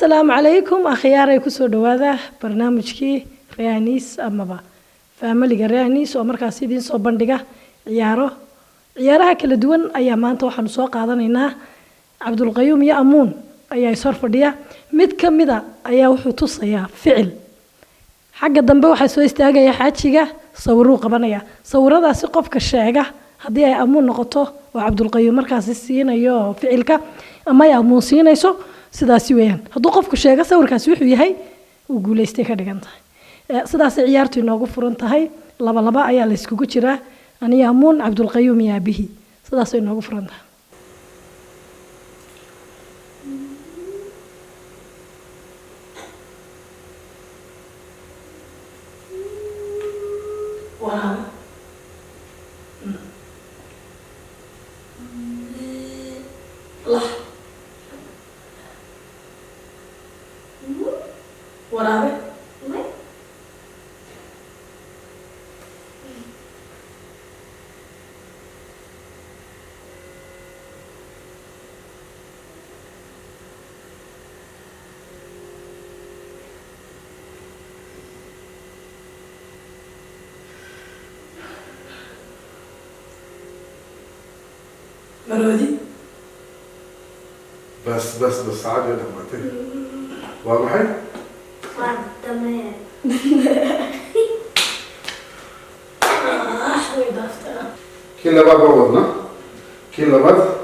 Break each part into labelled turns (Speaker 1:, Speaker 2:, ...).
Speaker 1: السلام عليكم أخياري كسر دواده برنامجكي ريانيس أمبا فاميليga ريانيس oo markaas idin soo bandhiga ciyaaraha kala duwan ayaa maanta waxaan soo qaadanaynaa Cabdulqayum iyo Amuun ayaa soo fadhiya mid kamida ayaa wuxuu tusayaa ficil xagga dambe waxa soo istaagaya xaajiga sawiruu qabanaya sawiradaasi qofka sheega hadii ay Amuun noqoto oo Cabdulqayum markaas siinayo ficilka ama ay Amuun siinayso sidaasi weeyaan hadduu qofku sheega sawirkaasi wuxuu yahay uu guuleystay ka dhigan tahay sidaas ciyaartu inoogu furan tahay laba ayaa la iskugu jiraa aniga Amuun Cabdulqayum iyo abihi sidaas inoogu furan tahay ورابع مرودي
Speaker 2: بس عادي انا ما واضح
Speaker 3: تمام
Speaker 2: كلا بعد عوضنا كلا بعد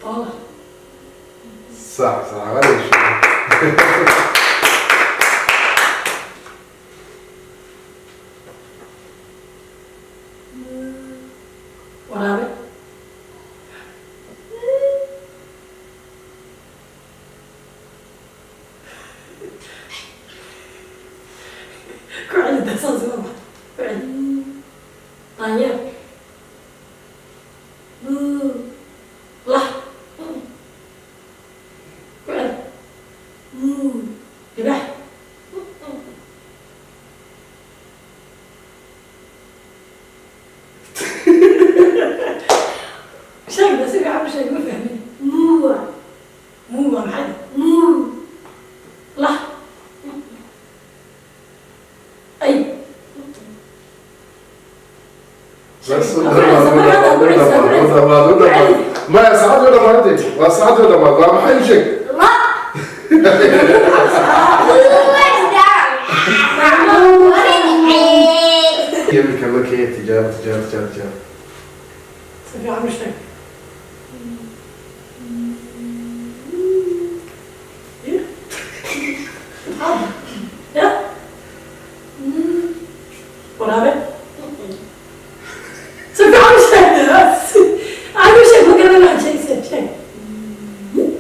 Speaker 1: طالع
Speaker 2: صح غالي
Speaker 1: ورابع كل ده صار زمان كل طيب لا كل يبقى شيء بس يعمل شيء ما فهمني مو محل لا أي
Speaker 2: بس ما ساعات ولا مرتين وساعات ولا مرة ما حي شيء يبي كم كي تجار
Speaker 1: سفي عم يشتغل يا ورابع سفي عم يشتغل بس عم يشتغل ما كان له شيء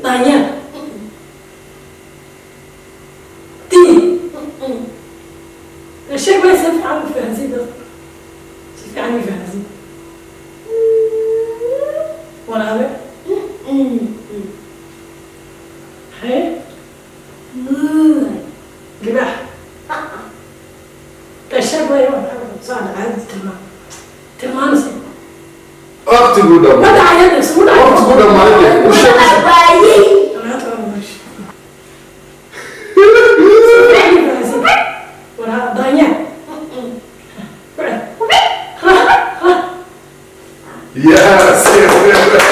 Speaker 1: طيب تي الشيء ما يسفي عم يفهزي بس سفي عم يفهزي ورابع هي جباح الشيء ما يروح صار عاد تمام
Speaker 2: أختي قدام
Speaker 1: ما دعينا سودا
Speaker 2: أختي قدام عليك وش
Speaker 1: أنا أتوقع مش ورا ضايع
Speaker 2: يا سيدي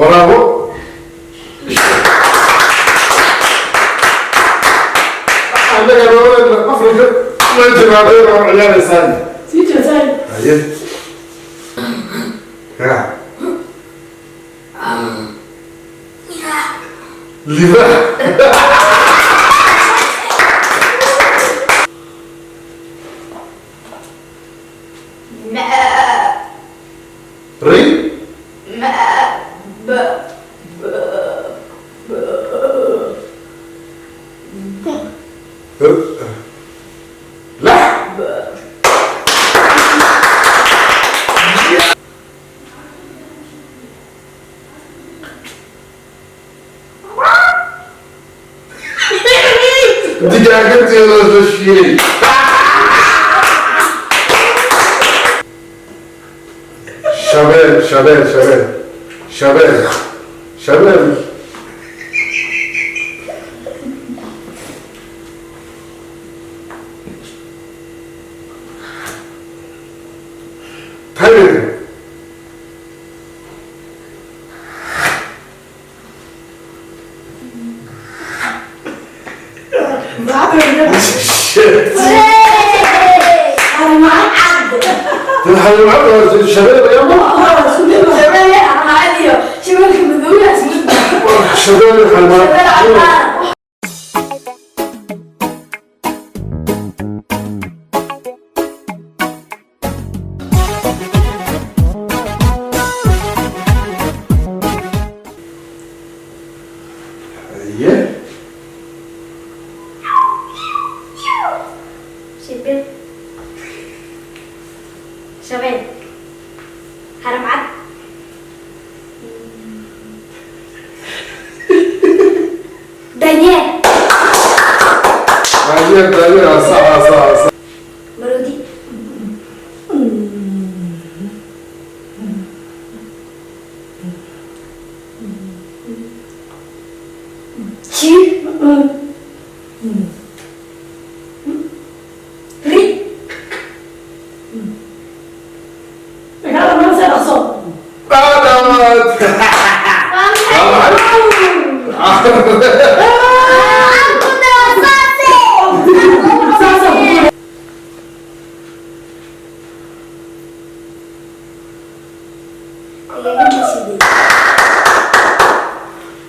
Speaker 2: برافو عندك يا ولد افرج نجم على عيال ثاني
Speaker 1: سيجي ثاني
Speaker 2: هاي ها لذا ري جاكيت يا الشيء شباب شباب شباب شباب شباب هاي
Speaker 3: أنا ما أعرف.
Speaker 2: تنحل معك الشباب يا ما
Speaker 3: شباب عادي. شباب كمدوية.
Speaker 2: شباب الحلوة
Speaker 3: شباب. شباب. حرام عد. دانيال.
Speaker 2: دانيال صح
Speaker 3: مرودي. شير. ري.
Speaker 1: هذا ما نسال الصوت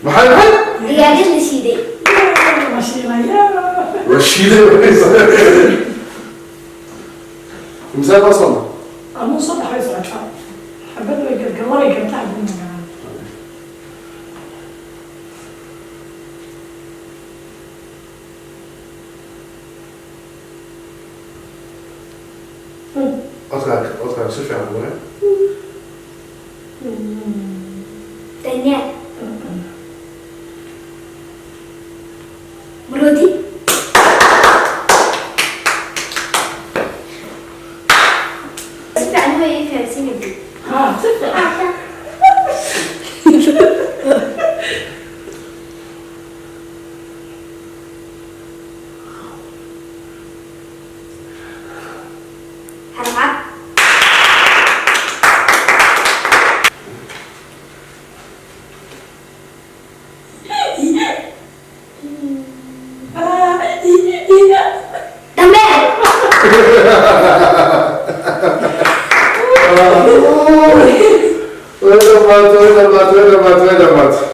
Speaker 2: محل
Speaker 3: دياجة نسيدي.
Speaker 2: وشيلة مسافة أصلا
Speaker 1: مو صبح يسرع حبيت القمري كان تعب منك
Speaker 2: أطلع شوفي على الأولى
Speaker 3: دانيال. مرودي. بس عنه ايه في سنة دي. حرام
Speaker 2: وين مات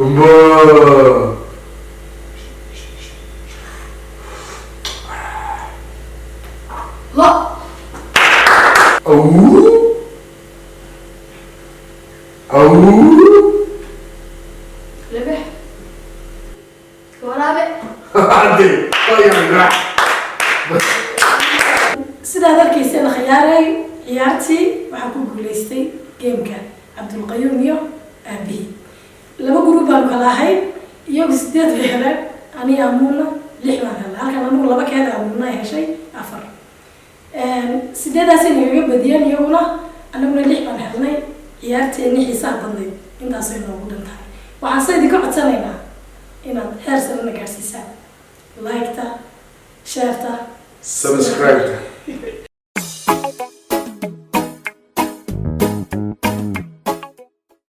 Speaker 1: لا لبح ورابع sidaad arkayseen khiyaaray ciyaartii waxaa ku guuleystay geemka cabdulqayuum iyo aabihii laba group baan kala ahayn iyagu 8 bay heleen aniga amuuna 6 baan helay halkan anigu laba ka helay amuuna ay heshay 4 sideedaas inaga badiyeen iyaguna anaguna 6 baan helnay ciyaarteeni xisaab badnayd intaasay noogu dhantahay waxaan saydi ka codsanaynaa inaad heer sarena gaarsiisaan like-ta share-ta
Speaker 2: subscribe